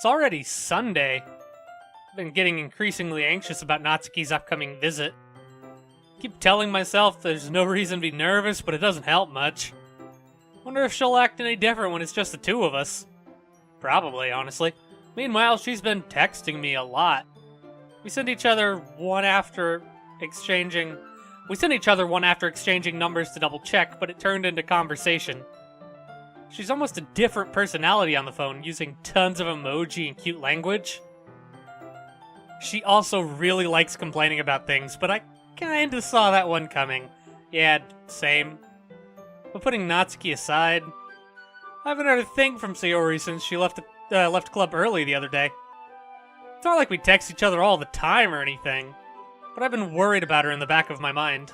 It's already Sunday. I've been getting increasingly anxious about Natsuki's upcoming visit. Keep telling myself there's no reason to be nervous, but it doesn't help much. Wonder if she'll act any different when it's just the two of us. Probably, honestly. Meanwhile, she's been texting me a lot. We sent each other one after exchanging numbers to double check, but it turned into conversation. She's almost a different personality on the phone, using tons of emoji and cute language. She also really likes complaining about things, but I kinda saw that one coming. Yeah, same. But putting Natsuki aside, I haven't heard a thing from Sayori since she left club early the other day. It's not like we text each other all the time or anything, but I've been worried about her in the back of my mind.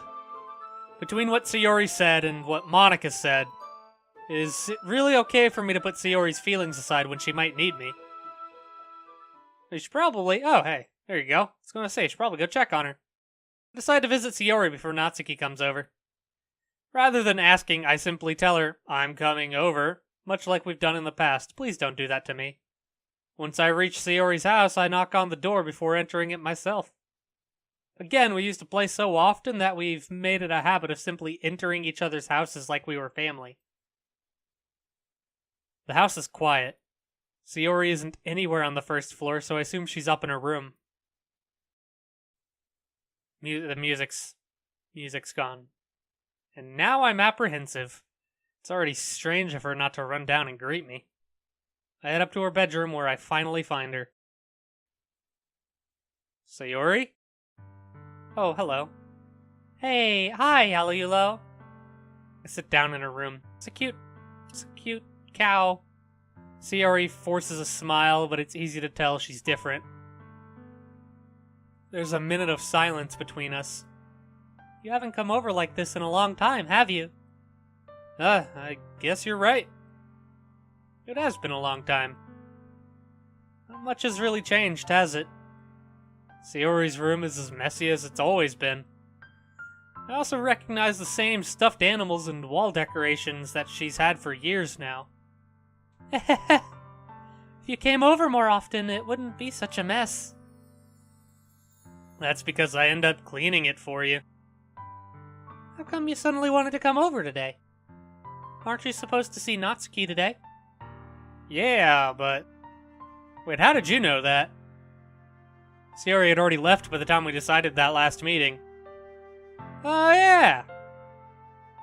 Between what Sayori said and what Monica said, is it really okay for me to put Sayori's feelings aside when she might need me? We should probably... Oh, hey, there you go. I was gonna say, you should probably go check on her. I decide to visit Sayori before Natsuki comes over. Rather than asking, I simply tell her, I'm coming over, much like we've done in the past. Please don't do that to me. Once I reach Sayori's house, I knock on the door before entering it myself. Again, we used to play so often that we've made it a habit of simply entering each other's houses like we were family. The house is quiet. Sayori isn't anywhere on the first floor, so I assume she's up in her room. The music's gone. And now I'm apprehensive. It's already strange of her not to run down and greet me. I head up to her bedroom where I finally find her. Sayori? Oh, hello. Hey, hi, Aliulo. I sit down in her room. It's a cute cow. Sayori forces a smile, but it's easy to tell she's different. There's a minute of silence between us. You haven't come over like this in a long time, have you? I guess you're right. It has been a long time. Not much has really changed, has it? Sayori's room is as messy as it's always been. I also recognize the same stuffed animals and wall decorations that she's had for years now. If you came over more often, it wouldn't be such a mess. That's because I end up cleaning it for you. How come you suddenly wanted to come over today? Aren't you supposed to see Natsuki today? Yeah, but... Wait, how did you know that? Sayori had already left by the time we decided that last meeting. Oh, yeah!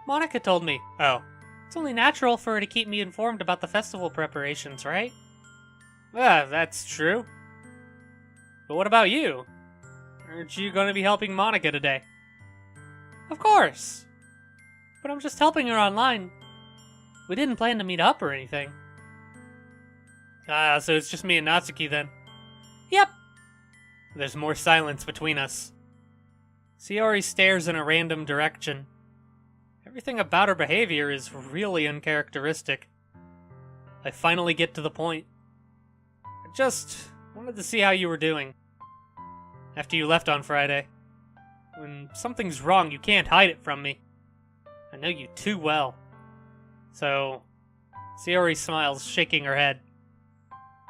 Monica told me. Oh. It's only natural for her to keep me informed about the festival preparations, right? That's true. But what about you? Aren't you going to be helping Monica today? Of course! But I'm just helping her online. We didn't plan to meet up or anything. So it's just me and Natsuki then? Yep! There's more silence between us. Sayori stares in a random direction. Everything about her behavior is really uncharacteristic. I finally get to the point. I just wanted to see how you were doing. After you left on Friday. When something's wrong, you can't hide it from me. I know you too well. So, Sayori smiles, shaking her head.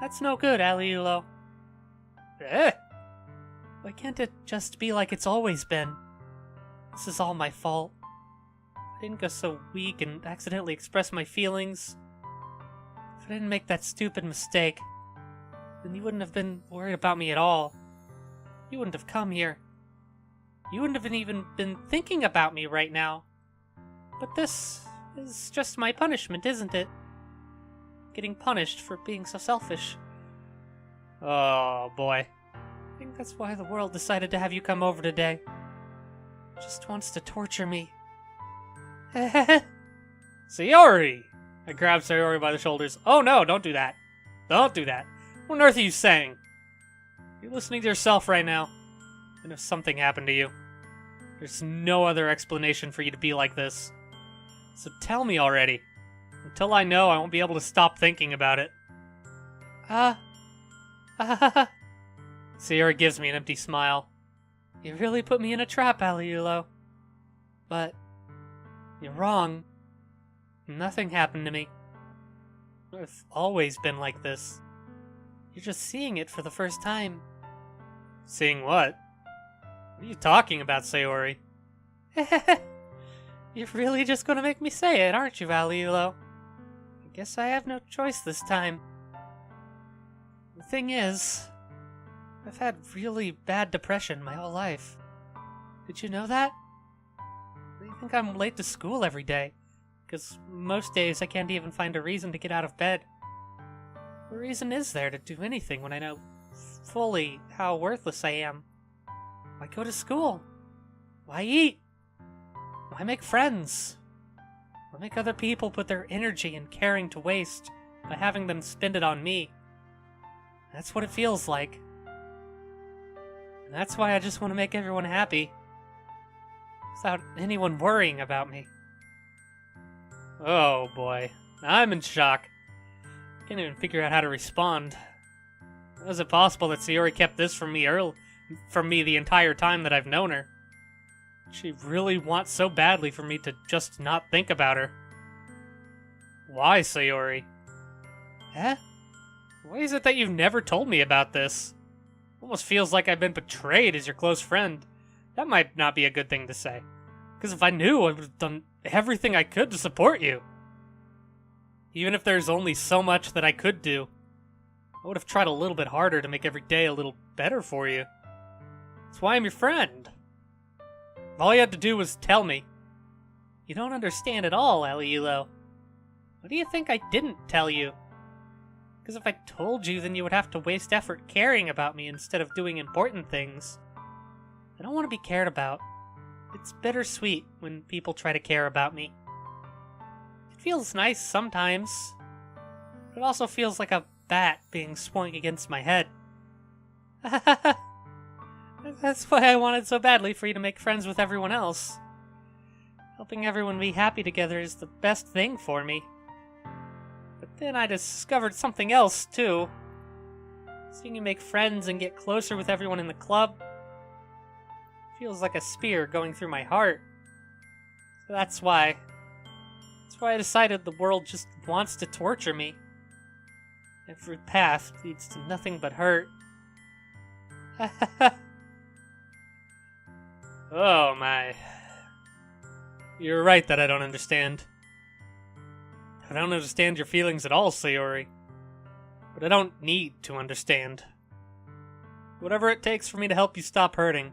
That's no good, Aliulo. Why can't it just be like it's always been? This is all my fault. I didn't go so weak and accidentally express my feelings. If I didn't make that stupid mistake, then you wouldn't have been worried about me at all. You wouldn't have come here. You wouldn't have even been thinking about me right now. But this is just my punishment, isn't it? Getting punished for being so selfish. Oh, boy. I think that's why the world decided to have you come over today. It just wants to torture me. Sayori! I grab Sayori by the shoulders. Oh no, don't do that. Don't do that. What on earth are you saying? You're listening to yourself right now. And if something happened to you, there's no other explanation for you to be like this. So tell me already. Until I know, I won't be able to stop thinking about it. Sayori gives me an empty smile. You really put me in a trap, Aliulo. But you're wrong. Nothing happened to me. I've always been like this. You're just seeing it for the first time. Seeing what? What are you talking about, Sayori? You're really just gonna make me say it, aren't you, Aliulo? I guess I have no choice this time. The thing is, I've had really bad depression my whole life. Did you know that? I think I'm late to school every day, because most days I can't even find a reason to get out of bed. What reason is there to do anything when I know fully how worthless I am? Why go to school? Why eat? Why make friends? Why make other people put their energy and caring to waste by having them spend it on me? That's what it feels like. And that's why I just want to make everyone happy, without anyone worrying about me. Oh boy, I'm in shock. Can't even figure out how to respond. How is it possible that Sayori kept this from me the entire time that I've known her? She really wants so badly for me to just not think about her. Why, Sayori? Huh? Why is it that you've never told me about this? Almost feels like I've been betrayed as your close friend. That might not be a good thing to say. Because if I knew, I would have done everything I could to support you. Even if there's only so much that I could do, I would have tried a little bit harder to make every day a little better for you. That's why I'm your friend. All you had to do was tell me. You don't understand at all, Aliulo. What do you think I didn't tell you? Because if I told you, then you would have to waste effort caring about me instead of doing important things. I don't want to be cared about. It's bittersweet when people try to care about me. It feels nice sometimes, but it also feels like a bat being swung against my head. That's why I wanted so badly for you to make friends with everyone else. Helping everyone be happy together is the best thing for me. But then I discovered something else, too. Seeing you make friends and get closer with everyone in the club feels like a spear going through my heart. So that's why I decided the world just wants to torture me. Every path leads to nothing but hurt. Oh my. You're right that I don't understand. I don't understand your feelings at all, Sayori. But I don't need to understand. Whatever it takes for me to help you stop hurting,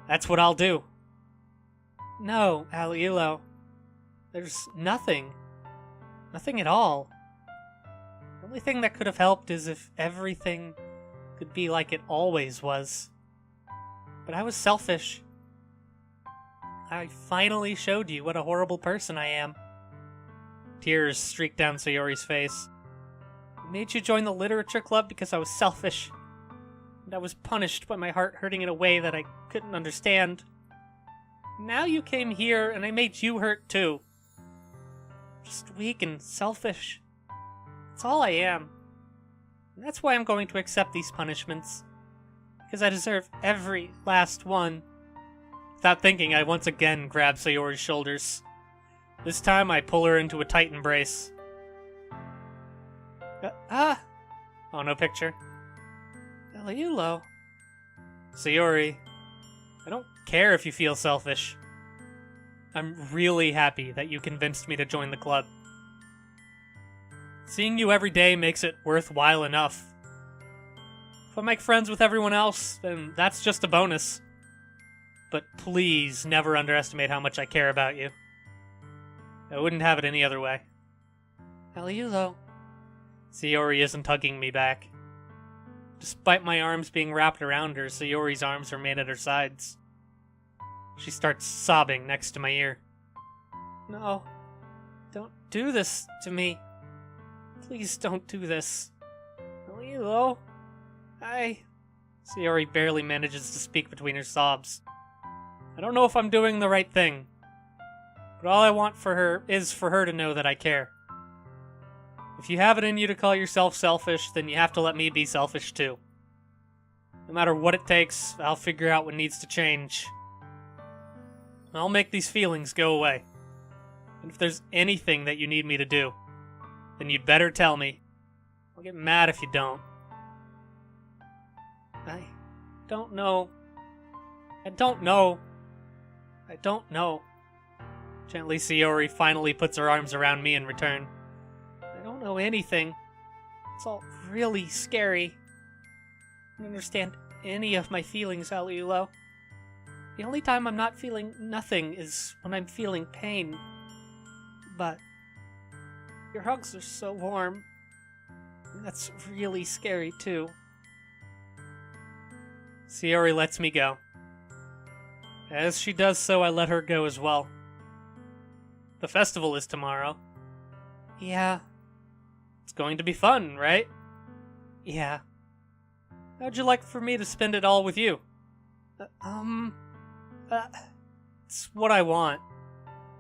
that's what I'll do. No, Aliulo. There's nothing. Nothing at all. The only thing that could have helped is if everything could be like it always was. But I was selfish. I finally showed you what a horrible person I am. Tears streaked down Sayori's face. I made you join the literature club because I was selfish. And I was punished by my heart hurting in a way that I couldn't understand. Now you came here and I made you hurt too. Just weak and selfish. That's all I am. And that's why I'm going to accept these punishments. Because I deserve every last one. Without thinking, I once again grab Sayori's shoulders. This time I pull her into a tight embrace. Oh, no picture. Aliulo. Sayori, I don't care if you feel selfish. I'm really happy that you convinced me to join the club. Seeing you every day makes it worthwhile enough. If I make friends with everyone else, then that's just a bonus. But please never underestimate how much I care about you. I wouldn't have it any other way. Aliulo. Sayori isn't hugging me back. Despite my arms being wrapped around her, Sayori's arms remain at her sides. She starts sobbing next to my ear. No, don't do this to me. Please don't do this. Aliulo, Sayori barely manages to speak between her sobs. I don't know if I'm doing the right thing, but all I want for her is for her to know that I care. If you have it in you to call yourself selfish, then you have to let me be selfish too. No matter what it takes, I'll figure out what needs to change. I'll make these feelings go away. And if there's anything that you need me to do, then you'd better tell me. I'll get mad if you don't. I don't know. I don't know. I don't know. Gently, Sayori finally puts her arms around me in return. I don't know anything. It's all really scary. I don't understand any of my feelings, Aliulo. The only time I'm not feeling nothing is when I'm feeling pain. But your hugs are so warm. And that's really scary, too. Sayori lets me go. As she does so, I let her go as well. The festival is tomorrow. Yeah. It's going to be fun, right? Yeah. How'd you like for me to spend it all with you? It's what I want.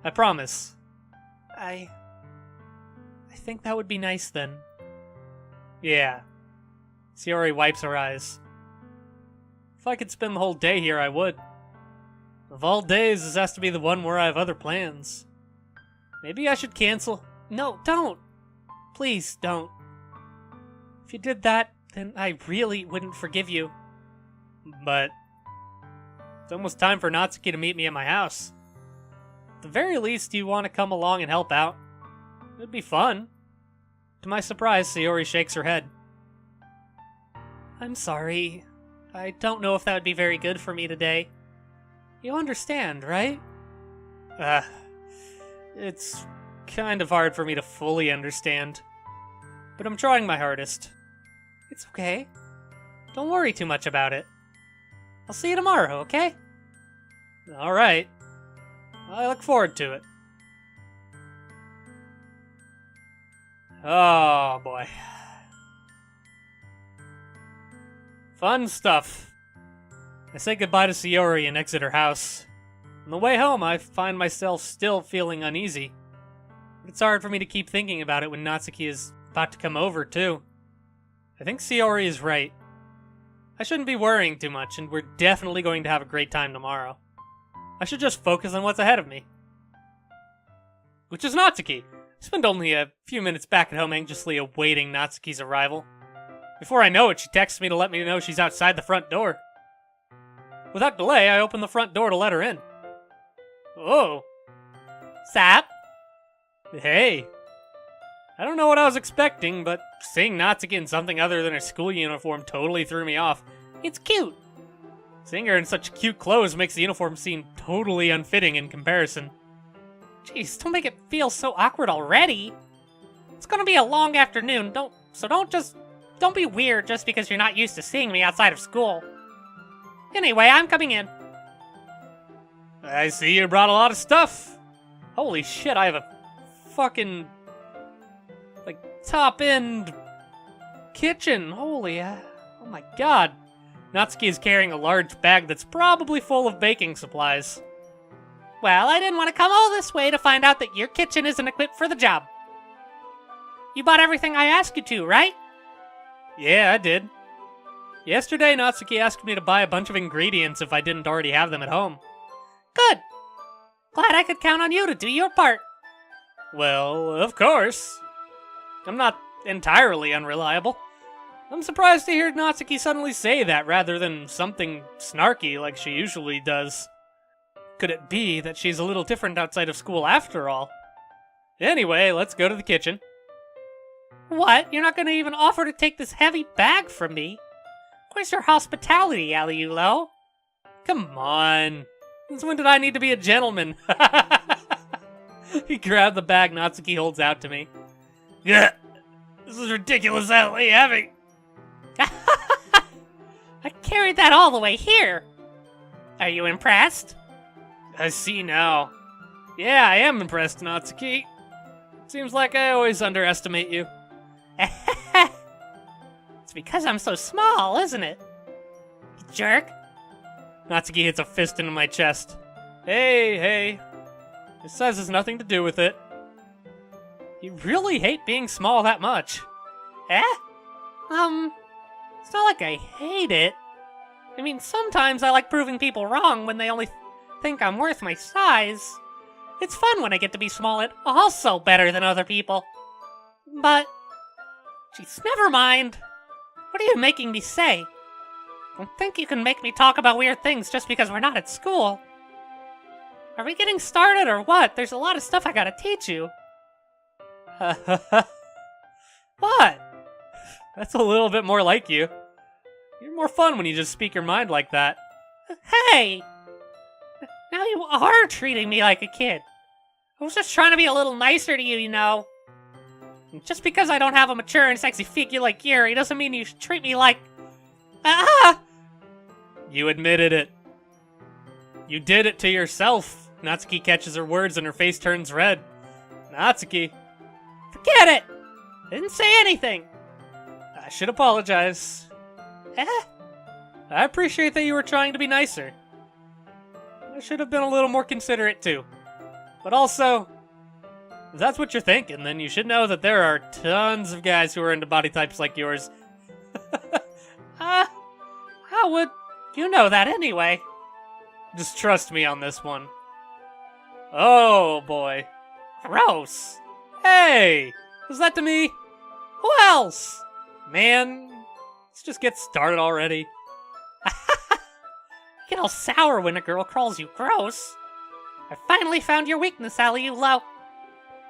I promise. I think that would be nice then. Yeah. Sayori wipes her eyes. If I could spend the whole day here, I would. Of all days, this has to be the one where I have other plans. Maybe I should cancel. No, don't! Please, don't. If you did that, then I really wouldn't forgive you. But it's almost time for Natsuki to meet me at my house. At the very least, you want to come along and help out. It'd be fun. To my surprise, Sayori shakes her head. I'm sorry. I don't know if that would be very good for me today. You understand, right? It's kind of hard for me to fully understand. But I'm trying my hardest. It's okay. Don't worry too much about it. I'll see you tomorrow, okay? Alright. I look forward to it. Oh, boy. Fun stuff. I say goodbye to Sayori and exit her house. On the way home, I find myself still feeling uneasy. But it's hard for me to keep thinking about it when Natsuki is about to come over, too. I think Sayori is right. I shouldn't be worrying too much, and we're definitely going to have a great time tomorrow. I should just focus on what's ahead of me. Which is Natsuki. I spent only a few minutes back at home anxiously awaiting Natsuki's arrival. Before I know it, she texts me to let me know she's outside the front door. Without delay, I open the front door to let her in. Oh. Sap? Hey. I don't know what I was expecting, but seeing Natsuki in something other than her school uniform totally threw me off. It's cute. Seeing her in such cute clothes makes the uniform seem totally unfitting in comparison. Jeez, don't make it feel so awkward already. It's gonna be a long afternoon, don't be weird just because you're not used to seeing me outside of school. Anyway, I'm coming in. I see you brought a lot of stuff. Holy shit, I have a fucking, top-end kitchen. Holy, oh my god. Natsuki is carrying a large bag that's probably full of baking supplies. Well, I didn't want to come all this way to find out that your kitchen isn't equipped for the job. You bought everything I asked you to, right? Yeah, I did. Yesterday, Natsuki asked me to buy a bunch of ingredients if I didn't already have them at home. Good. Glad I could count on you to do your part. Well, of course. I'm not entirely unreliable. I'm surprised to hear Natsuki suddenly say that rather than something snarky like she usually does. Could it be that she's a little different outside of school after all? Anyway, let's go to the kitchen. What? You're not going to even offer to take this heavy bag from me? Where's your hospitality, Aliulo? Come on. Since when did I need to be a gentleman? He grabbed the bag Natsuki holds out to me. Yeah, this is ridiculously heavy. I carried that all the way here. Are you impressed? I see now. Yeah, I am impressed, Natsuki. Seems like I always underestimate you. It's because I'm so small, isn't it? You jerk. Natsuki hits a fist into my chest. Hey. This has nothing to do with it. You really hate being small that much. Eh? It's not like I hate it. I mean, sometimes I like proving people wrong when they only think I'm worth my size. It's fun when I get to be small and also better than other people. But, jeez, never mind. What are you making me say? Don't think you can make me talk about weird things just because we're not at school. Are we getting started or what? There's a lot of stuff I gotta teach you. What? That's a little bit more like you. You're more fun when you just speak your mind like that. Hey! Now you are treating me like a kid. I was just trying to be a little nicer to you, you know. Just because I don't have a mature and sexy figure like Yuri doesn't mean you should treat me like... Ah! You admitted it. You did it to yourself. Natsuki catches her words and her face turns red. Natsuki. Forget it! I didn't say anything. I should apologize. I appreciate that you were trying to be nicer. I should have been a little more considerate too. But also, if that's what you're thinking, then you should know that there are tons of guys who are into body types like yours. How would you know that anyway? Just trust me on this one. Oh boy. Gross. Hey! Was that to me? Who else? Man, let's just get started already. You get all sour when a girl calls you gross. I finally found your weakness, Aliulo.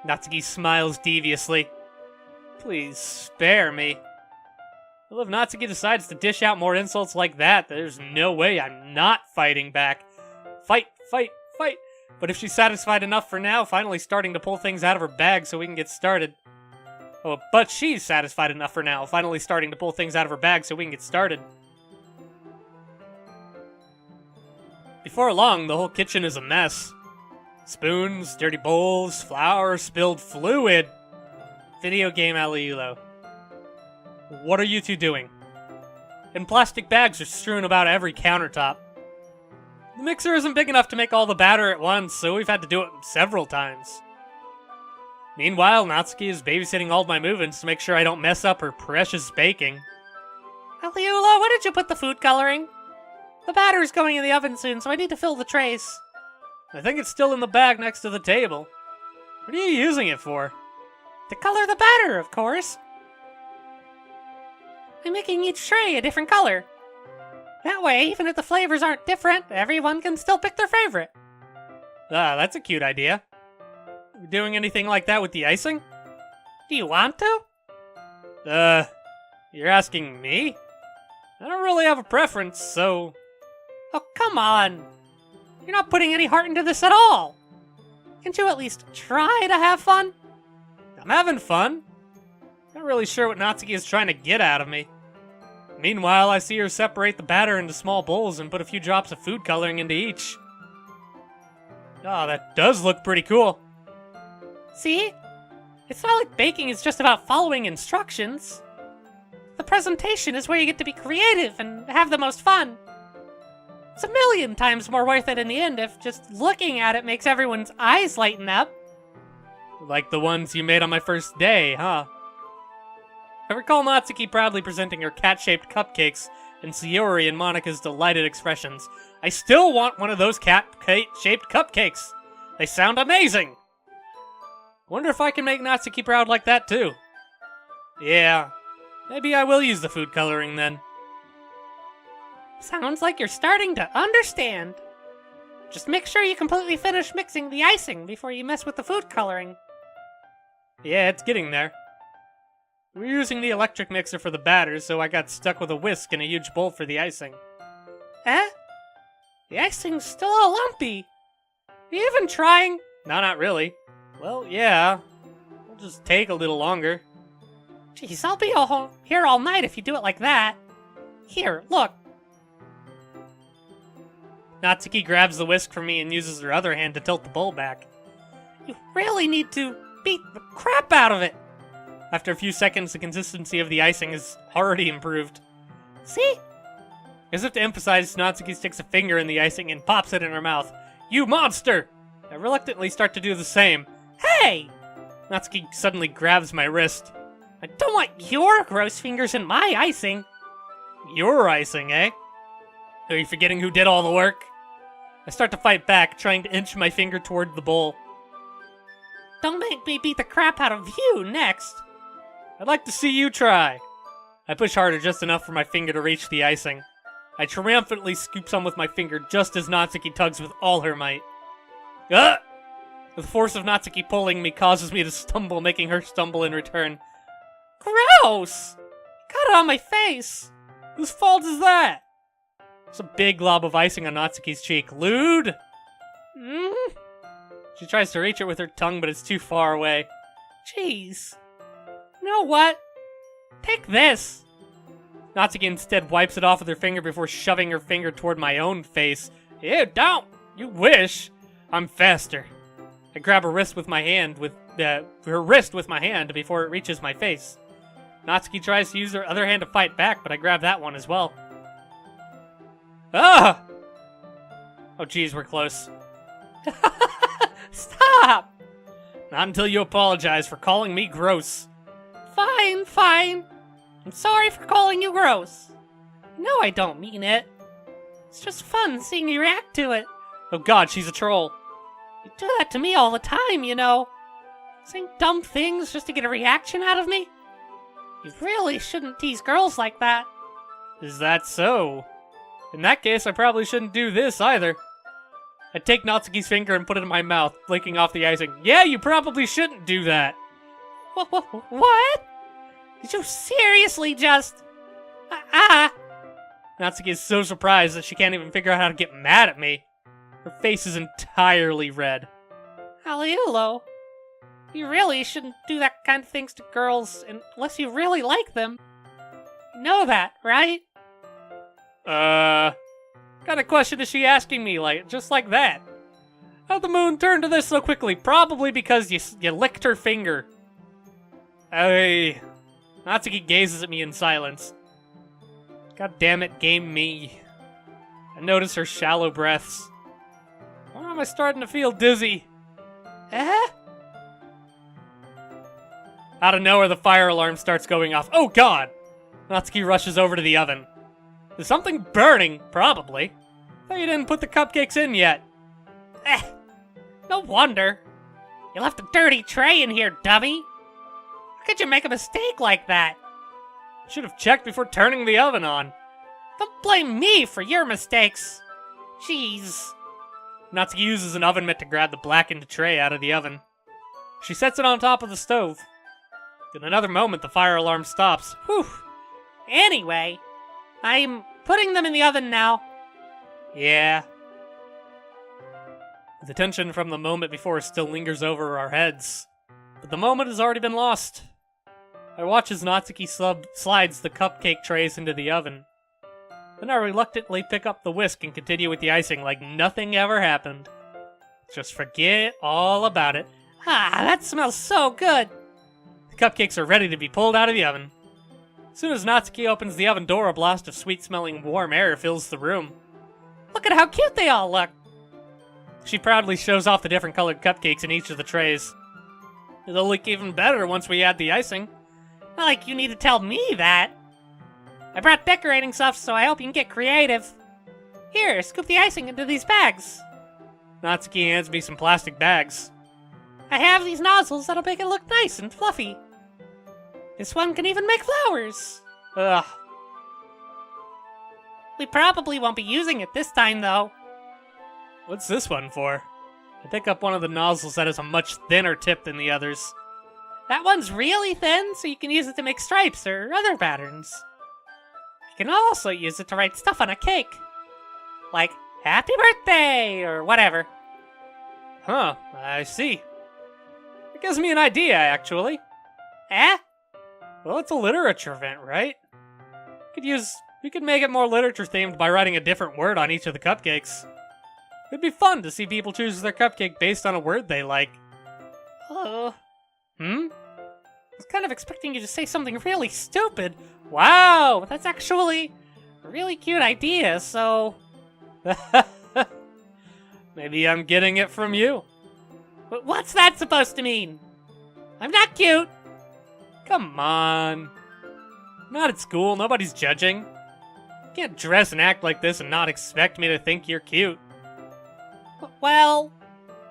Natsuki smiles deviously. Please, spare me. Well, if Natsuki decides to dish out more insults like that, there's no way I'm not fighting back. Fight, fight, fight. But if she's satisfied enough for now, finally starting to pull things out of her bag so we can get started. Oh, but she's satisfied enough for now, finally starting to pull things out of her bag so we can get started. Before long, the whole kitchen is a mess. Spoons, dirty bowls, flour, spilled fluid. Video game Aliulo. What are you two doing? And plastic bags are strewn about every countertop. The mixer isn't big enough to make all the batter at once, so we've had to do it several times. Meanwhile, Natsuki is babysitting all of my movements to make sure I don't mess up her precious baking. Aliulo, where did you put the food coloring? The batter is going in the oven soon, so I need to fill the trays. I think it's still in the bag next to the table. What are you using it for? To color the batter, of course. I'm making each tray a different color. That way, even if the flavors aren't different, everyone can still pick their favorite. Ah, that's a cute idea. You doing anything like that with the icing? Do you want to? You're asking me? I don't really have a preference, so... Oh, come on. You're not putting any heart into this at all. Can't you at least try to have fun? I'm having fun. Not really sure what Natsuki is trying to get out of me. Meanwhile, I see her separate the batter into small bowls and put a few drops of food coloring into each. Oh, that does look pretty cool. See? It's not like baking is just about following instructions. The presentation is where you get to be creative and have the most fun. It's 1,000,000 times more worth it in the end if just looking at it makes everyone's eyes lighten up. Like the ones you made on my first day, huh? I recall Natsuki proudly presenting her cat-shaped cupcakes and Sayori and Monika's delighted expressions. I still want one of those cat-shaped cupcakes. They sound amazing. Wonder if I can make Natsuki proud like that too. Yeah, maybe I will use the food coloring then. Sounds like you're starting to understand. Just make sure you completely finish mixing the icing before you mess with the food coloring. Yeah, it's getting there. We're using the electric mixer for the batter, so I got stuck with a whisk and a huge bowl for the icing. The icing's still all lumpy. Are you even trying? No, not really. Well, yeah. It'll just take a little longer. Jeez, I'll be here all night if you do it like that. Here, look. Natsuki grabs the whisk from me and uses her other hand to tilt the bowl back. You really need to beat the crap out of it. After a few seconds, the consistency of the icing is already improved. See? As if to emphasize, Natsuki sticks a finger in the icing and pops it in her mouth. You monster! I reluctantly start to do the same. Hey! Natsuki suddenly grabs my wrist. I don't want your gross fingers in my icing. Your icing, eh? Are you forgetting who did all the work? I start to fight back, trying to inch my finger toward the bowl. Don't make me beat the crap out of you next. I'd like to see you try. I push harder just enough for my finger to reach the icing. I triumphantly scoop some with my finger just as Natsuki tugs with all her might. Ah! The force of Natsuki pulling me causes me to stumble, making her stumble in return. Gross! Got it on my face! Whose fault is that? There's a big glob of icing on Natsuki's cheek. Lewd? She tries to reach it with her tongue, but it's too far away. Jeez. You know what? Take this! Natsuki instead wipes it off with her finger before shoving her finger toward my own face. Ew, don't! You wish! I'm faster. I grab her wrist with my hand before it reaches my face. Natsuki tries to use her other hand to fight back, but I grab that one as well. Ah! Oh geez, we're close. Stop! Not until you apologize for calling me gross. Fine, fine. I'm sorry for calling you gross. No, I don't mean it. It's just fun seeing you react to it. Oh god, she's a troll. You do that to me all the time, you know. Saying dumb things just to get a reaction out of me. You really shouldn't tease girls like that. Is that so? In that case, I probably shouldn't do this either. I take Natsuki's finger and put it in my mouth, flicking off the icing. Yeah, you probably shouldn't do that. What? Did you seriously just... Natsuki is so surprised that she can't even figure out how to get mad at me. Her face is entirely red. Aliulo, you really shouldn't do that kind of things to girls unless you really like them. You know that, right? What kind of question is she asking me, just like that? How'd the moon turn to this so quickly? Probably because you licked her finger. Natsuki gazes at me in silence. God damn it, game me. I notice her shallow breaths. Why am I starting to feel dizzy? Out of nowhere, the fire alarm starts going off. Oh god! Natsuki rushes over to the oven. Is something burning? Probably. Thought you didn't put the cupcakes in yet. No wonder. You left a dirty tray in here, dummy. How could you make a mistake like that? Should have checked before turning the oven on. Don't blame me for your mistakes. Jeez. Natsuki uses an oven mitt to grab the blackened tray out of the oven. She sets it on top of the stove. In another moment, the fire alarm stops. Whew. Anyway, I'm putting them in the oven now. Yeah. The tension from the moment before still lingers over our heads, but the moment has already been lost. I watch as Natsuki slides the cupcake trays into the oven. Then I reluctantly pick up the whisk and continue with the icing like nothing ever happened. Just forget all about it. That smells so good! The cupcakes are ready to be pulled out of the oven. As soon as Natsuki opens the oven door, a blast of sweet-smelling warm air fills the room. Look at how cute they all look! She proudly shows off the different colored cupcakes in each of the trays. It'll look even better once we add the icing. Not like you need to tell me that. I brought decorating stuff, so I hope you can get creative. Here, scoop the icing into these bags. Natsuki hands me some plastic bags. I have these nozzles that'll make it look nice and fluffy. This one can even make flowers. Ugh. We probably won't be using it this time, though. What's this one for? I pick up one of the nozzles that has a much thinner tip than the others. That one's really thin, so you can use it to make stripes or other patterns. You can also use it to write stuff on a cake. Like, happy birthday, or whatever. Huh, I see. It gives me an idea, actually. Well, it's a literature event, right? We could make it more literature-themed by writing a different word on each of the cupcakes. It'd be fun to see people choose their cupcake based on a word they like. I was kind of expecting you to say something really stupid. Wow, that's actually a really cute idea, so... Maybe I'm getting it from you. What's that supposed to mean? I'm not cute. Come on. Not at school, nobody's judging. You can't dress and act like this and not expect me to think you're cute. Well...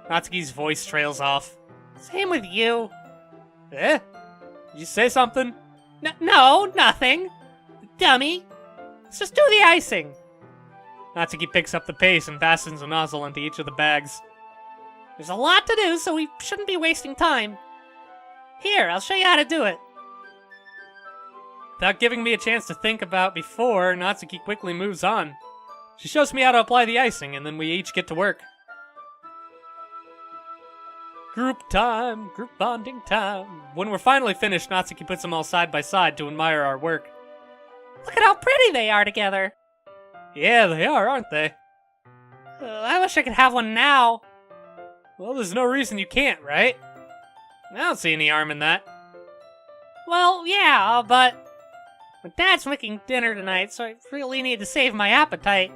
Natsuki's voice trails off. Same with you. Did you say something? No, nothing. Dummy. Let's just do the icing. Natsuki picks up the pace and fastens a nozzle into each of the bags. There's a lot to do, so we shouldn't be wasting time. Here, I'll show you how to do it. Without giving me a chance to think about before, Natsuki quickly moves on. She shows me how to apply the icing, and then we each get to work. Group time, group bonding time. When we're finally finished, Natsuki puts them all side by side to admire our work. Look at how pretty they are together. Yeah, they are, aren't they? I wish I could have one now. Well, there's no reason you can't, right? I don't see any harm in that. Well, yeah, but my dad's making dinner tonight, so I really need to save my appetite.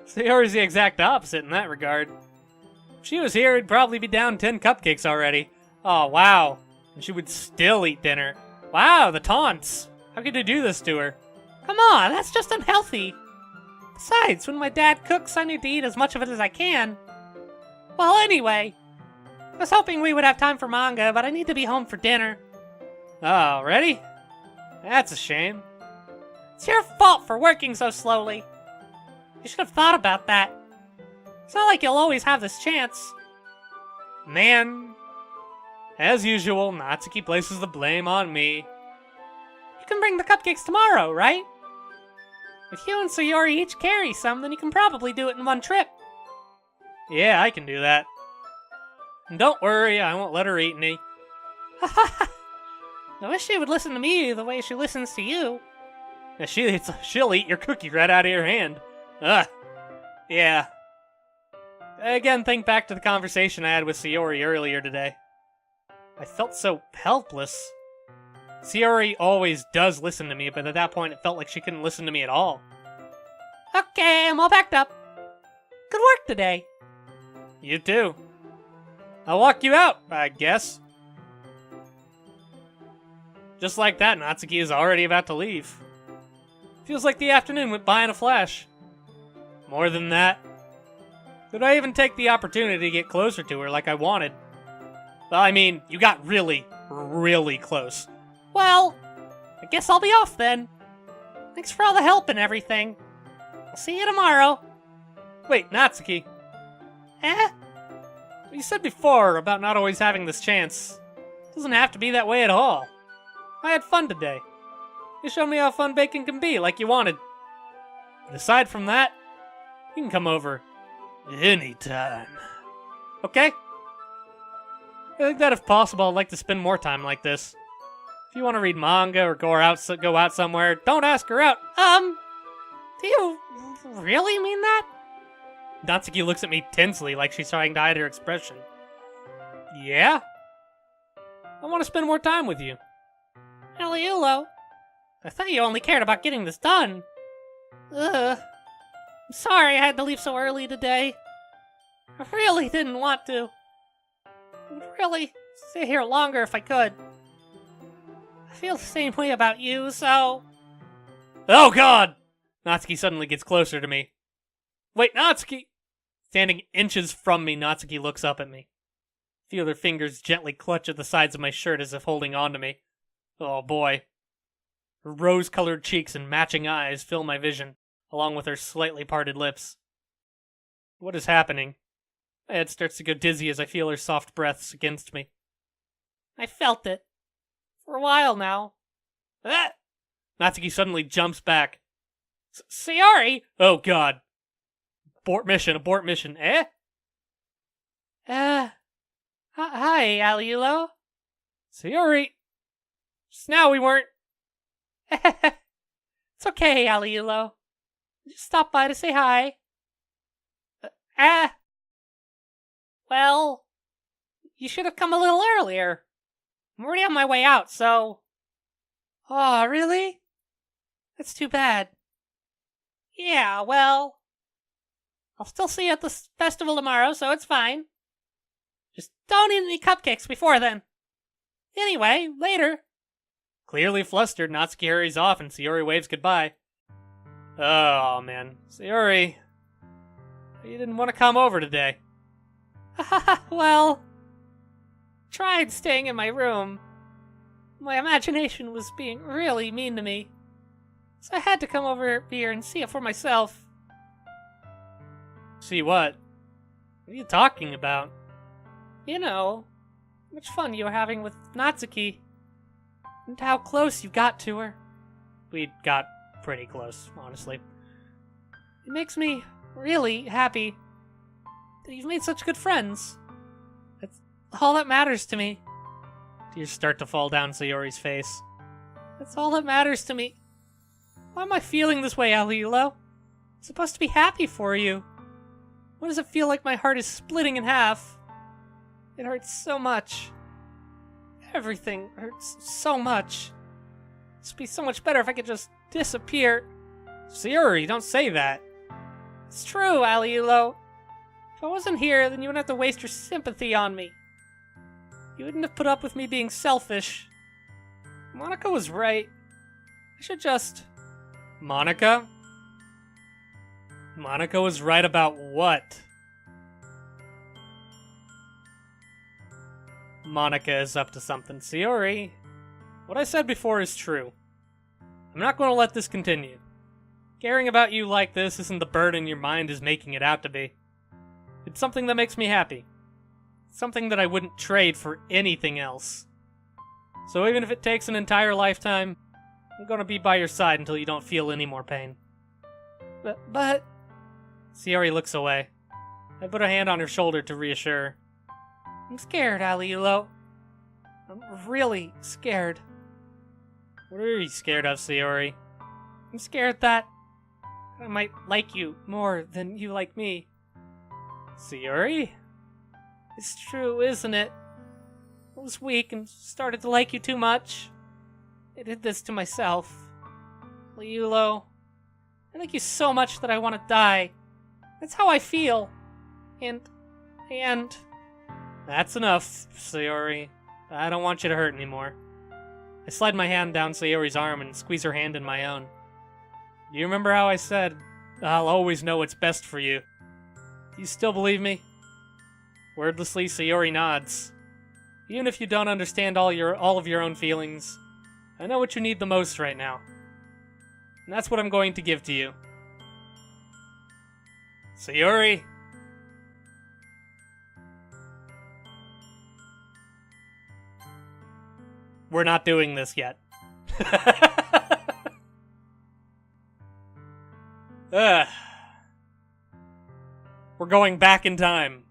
Sayori's the exact opposite in that regard. If she was here, we'd probably be down 10 cupcakes already. Oh, wow. And she would still eat dinner. Wow, the taunts. How could you do this to her? Come on, that's just unhealthy. Besides, when my dad cooks, I need to eat as much of it as I can. Well, anyway, I was hoping we would have time for manga, but I need to be home for dinner. Oh, ready? That's a shame. It's your fault for working so slowly. You should have thought about that. It's not like you'll always have this chance. Man. As usual, Natsuki places the blame on me. You can bring the cupcakes tomorrow, right? If you and Sayori each carry some, then you can probably do it in one trip. Yeah, I can do that. And don't worry, I won't let her eat any. I wish she would listen to me the way she listens to you. Yeah, she'll eat your cookie right out of your hand. Ugh. Yeah. Again, think back to the conversation I had with Sayori earlier today. I felt so helpless. Sayori always does listen to me, but at that point it felt like she couldn't listen to me at all. Okay, I'm all backed up. Good work today. You too. I'll walk you out, I guess. Just like that, Natsuki is already about to leave. Feels like the afternoon went by in a flash. More than that, did I even take the opportunity to get closer to her like I wanted? Well, I mean, you got really, really close. Well, I guess I'll be off then. Thanks for all the help and everything. I'll see you tomorrow. Wait, Natsuki. Eh? You said before about not always having this chance. It doesn't have to be that way at all. I had fun today. You showed me how fun bacon can be, like you wanted. But aside from that, you can come over anytime. Okay? I think that if possible, I'd like to spend more time like this. If you want to read manga or go out somewhere, don't ask her out. Do you really mean that? Natsuki looks at me tensely like she's trying to hide her expression. Yeah? I want to spend more time with you. Aliulo, I thought you only cared about getting this done. I'm sorry I had to leave so early today. I really didn't want to. I'd really stay here longer if I could. I feel the same way about you, so... Oh god! Natsuki suddenly gets closer to me. Wait, Natsuki! Standing inches from me, Natsuki looks up at me. Feel her fingers gently clutch at the sides of my shirt as if holding on to me. Oh boy. Her rose-colored cheeks and matching eyes fill my vision, along with her slightly parted lips. What is happening? My head starts to go dizzy as I feel her soft breaths against me. I felt it. For a while now. Ah! Natsuki suddenly jumps back. Sayori! Oh god. Abort mission, eh? Hi, Aliulo. Sayori. Just now we weren't. It's okay, Aliulo. Just stop by to say hi. Well, you should have come a little earlier. I'm already on my way out, so... Oh, really? That's too bad. Yeah, well... I'll still see you at the festival tomorrow, so it's fine. Just don't eat any cupcakes before then. Anyway, later. Clearly flustered, Natsuki hurries off and Sayori waves goodbye. Oh, man. Sayori, you didn't want to come over today. Well, tried staying in my room. My imagination was being really mean to me. So I had to come over here and see it for myself. See what? What are you talking about? You know, how much fun you were having with Natsuki. And how close you got to her. We got pretty close, honestly. It makes me really happy that you've made such good friends. That's all that matters to me. Tears start to fall down Sayori's face. That's all that matters to me. Why am I feeling this way, Aliulo? I'm supposed to be happy for you. Why does it feel like my heart is splitting in half? It hurts so much. Everything hurts so much. This would be so much better if I could just disappear. Sayori, don't say that. It's true, Aliulo. If I wasn't here, then you wouldn't have to waste your sympathy on me. You wouldn't have put up with me being selfish. Monica was right. I should just... Monica? Monica was right about what? Monica is up to something. Sayori, what I said before is true. I'm not going to let this continue. Caring about you like this isn't the burden your mind is making it out to be. It's something that makes me happy. Something that I wouldn't trade for anything else. So even if it takes an entire lifetime, I'm going to be by your side until you don't feel any more pain. But... Sayori looks away. I put a hand on her shoulder to reassure her. I'm scared, Aliulo. I'm really scared. What are you scared of, Sayori? I'm scared that I might like you more than you like me. Sayori? It's true, isn't it? I was weak and started to like you too much. I did this to myself. Aliulo, I like you so much that I want to die. That's how I feel. And... That's enough, Sayori. I don't want you to hurt anymore. I slide my hand down Sayori's arm and squeeze her hand in my own. Do you remember how I said, I'll always know what's best for you? Do you still believe me? Wordlessly, Sayori nods. Even if you don't understand all of your own feelings, I know what you need the most right now. And that's what I'm going to give to you. Sayori! We're not doing this yet. Ugh. We're going back in time.